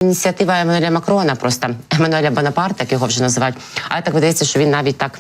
Ініціатива Еммануеля Макрона, просто Еммануеля Бонапарта, як його вже називають, але так видається, що він навіть так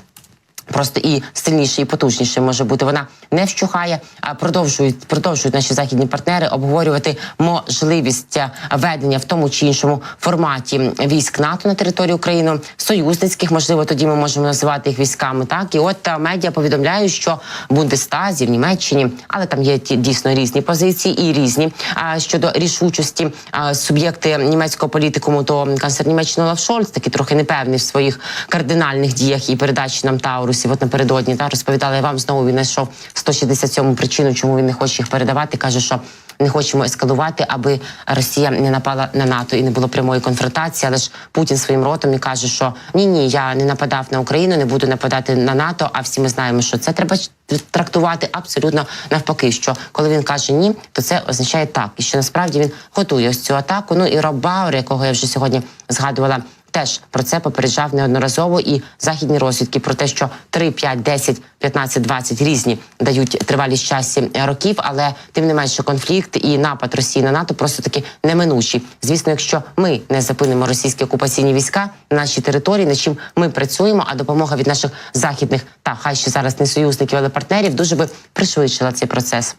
просто і сильніше, і потужніше може бути. Вона не вщухає, а продовжують наші західні партнери обговорювати можливість ведення в тому чи іншому форматі військ НАТО на території України, союзницьких, можливо, тоді ми можемо називати їх військами, так? І от медіа повідомляють, що в Бундестазі, в Німеччині, але там є дійсно різні позиції і різні щодо рішучості суб'єкти німецького політикуму, то канцлер Німеччини Олаф Шольц такий трохи непевний в своїх кардинальних діях і передачі нам Таурусів. От напередодні розповідала я вам, знову він знайшов 167-му причину, чому він не хоче їх передавати. Каже, що не хочемо ескалувати, аби Росія не напала на НАТО і не було прямої конфронтації. Але ж Путін своїм ротом і каже, що ні, я не нападав на Україну, не буду нападати на НАТО, а всі ми знаємо, що це треба трактувати абсолютно навпаки, що коли він каже ні, то це означає так. І що насправді він готує ось цю атаку. Ну і Роб Бауер, якого я вже сьогодні згадувала, теж про це попереджав неодноразово, і західні розвідки про те, що 3, 5, 10, 15, 20 різні дають тривалість часі років, але тим не менше конфлікт і напад Росії на НАТО просто таки неминучі. Звісно, якщо ми не зупинимо російські окупаційні війська на нашій території, над чим ми працюємо, а допомога від наших західних, та хай ще зараз не союзників, але партнерів, дуже би пришвидшила цей процес.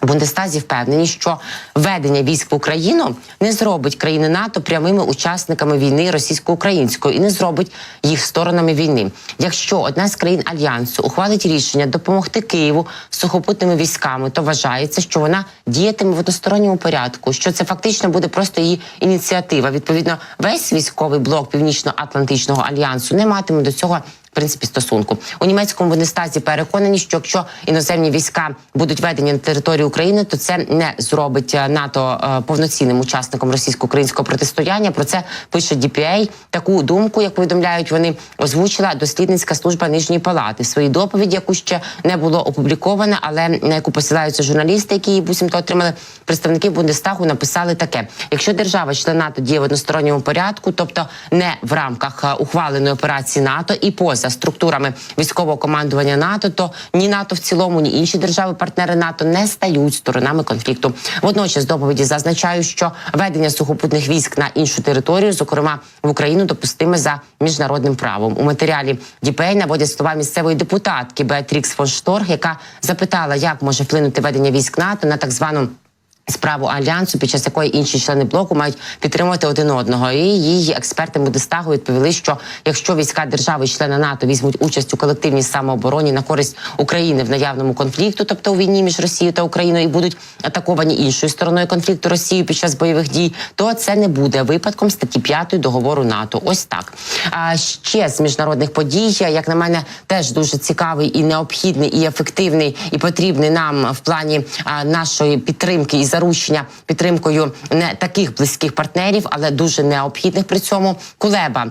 В Бундестазі впевнені, що введення військ в Україну не зробить країни НАТО прямими учасниками війни російсько-української і не зробить їх сторонами війни. Якщо одна з країн Альянсу ухвалить рішення допомогти Києву сухопутними військами, то вважається, що вона діятиме в односторонньому порядку, що це фактично буде просто її ініціатива. Відповідно, весь військовий блок Північно-Атлантичного альянсу не матиме до цього в принципі стосунку. У німецькому Бундестазі переконані, що якщо іноземні війська будуть введені на територію України, то це не зробить НАТО повноцінним учасником російсько-українського протистояння. Про це пише DPA. Таку думку, як повідомляють вони, озвучила дослідницька служба Нижньої Палати в своїй доповіді, яку ще не було опубліковано, але на яку посилаються журналісти, які її буцімто отримали. Представники Бундестагу написали таке: якщо держава-член НАТО діє в односторонньому порядку, тобто не в рамках ухваленої операції НАТО і поза структурами військового командування НАТО, то ні НАТО в цілому, ні інші держави-партнери НАТО не стають сторонами конфлікту. Водночас доповіді зазначають, що ведення сухопутних військ на іншу територію, зокрема в Україну, допустиме за міжнародним правом. У матеріалі DPA наводять слова місцевої депутатки Беатрікс фон Шторх, яка запитала, як може вплинути ведення військ НАТО на так звану справу Альянсу, під час якої інші члени блоку мають підтримувати один одного. І її експерти Бундестагу відповіли, що якщо війська держави-члена НАТО візьмуть участь у колективній самообороні на користь України в наявному конфлікту, тобто у війні між Росією та Україною, і будуть атаковані іншою стороною конфлікту Росією під час бойових дій, то це не буде випадком статті 5 договору НАТО. Ось так. А ще з міжнародних подій, як на мене, теж дуже цікавий і необхідний, і ефективний, і потрібний нам в плані нашої підтримки і заручення підтримкою не таких близьких партнерів, але дуже необхідних при цьому. Кулеба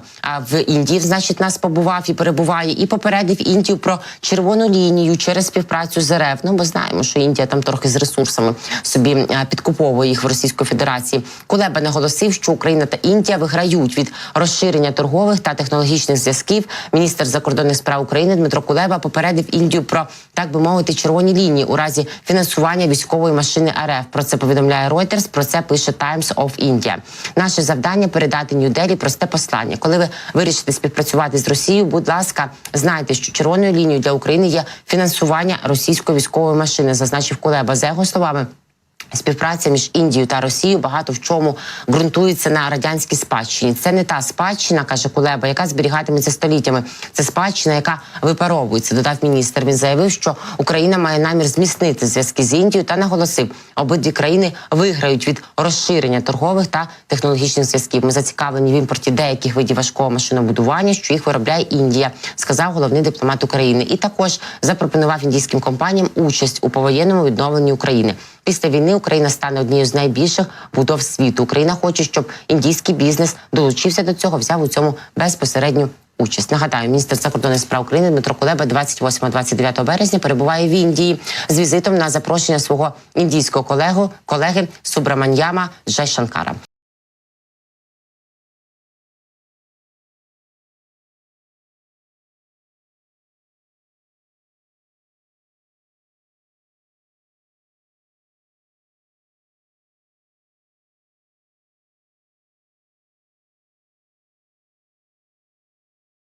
в Індії, значить, нас побував і перебуває, і попередив Індію про червону лінію через співпрацю з РФ. Ну, ми знаємо, що Індія там трохи з ресурсами собі підкуповує їх в Російської Федерації. Кулеба наголосив, що Україна та Індія виграють від розширення торгових та технологічних зв'язків. Міністр закордонних справ України Дмитро Кулеба попередив Індію про, так би мовити, червоні лінії у разі фінансування військової машини РФ. Про це повідомляє Reuters, про це пише Times of India. Наше завдання – передати Нью-Делі просте послання. Коли ви вирішите співпрацювати з Росією, будь ласка, знайте, що червоною лінією для України є фінансування російської військової машини, зазначив Кулеба. За його словами, співпраця між Індією та Росією багато в чому ґрунтується на радянській спадщині. Це не та спадщина, каже Кулеба, яка зберігатиметься століттями. Це спадщина, яка випаровується, додав міністр. Він заявив, що Україна має намір зміцнити зв'язки з Індією та наголосив, обидві країни виграють від розширення торгових та технологічних зв'язків. Ми зацікавлені в імпорті деяких видів важкого машинобудування, що їх виробляє Індія, сказав головний дипломат України. І також запропонував індійським компаніям участь у повоєнному відновленні України. Після війни Україна стане однією з найбільших будов світу. Україна хоче, щоб індійський бізнес долучився до цього, взяв у цьому безпосередню участь. Нагадаю, міністр закордонних справ України Дмитро Кулеба 28-29 березня перебуває в Індії з візитом на запрошення свого індійського колеги Субраманьяма Джайшанкара.